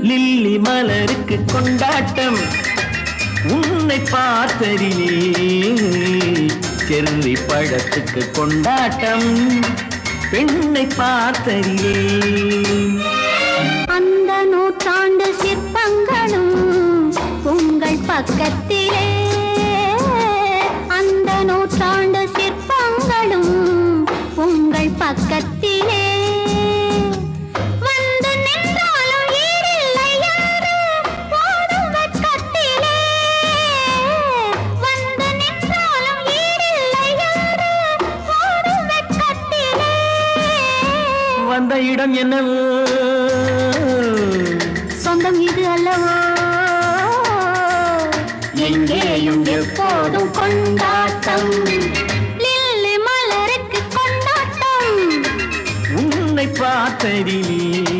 lily மலருக்கு கொண்டாட்டம் உன்னை பார்த்தரிலே செர்ரி பழத்துக்கு கொண்டாட்டம் பெண்ணை பார்த்தரிலே அந்த நூற்றாண்டு சிற்பங்களும் உங்கள் பக்கத்திலே அந்த நூற்றாண்டு சிற்பங்களும் உங்கள் பக்கத்திலே வந்த இடம் என்னவோ சொந்தம் இது அல்லவோ எங்கேயும் எப்போதும் கொண்டாட்டம் லில்லி மலருக்கு கொண்டாட்டம் உன்னை பார்த்ததிலே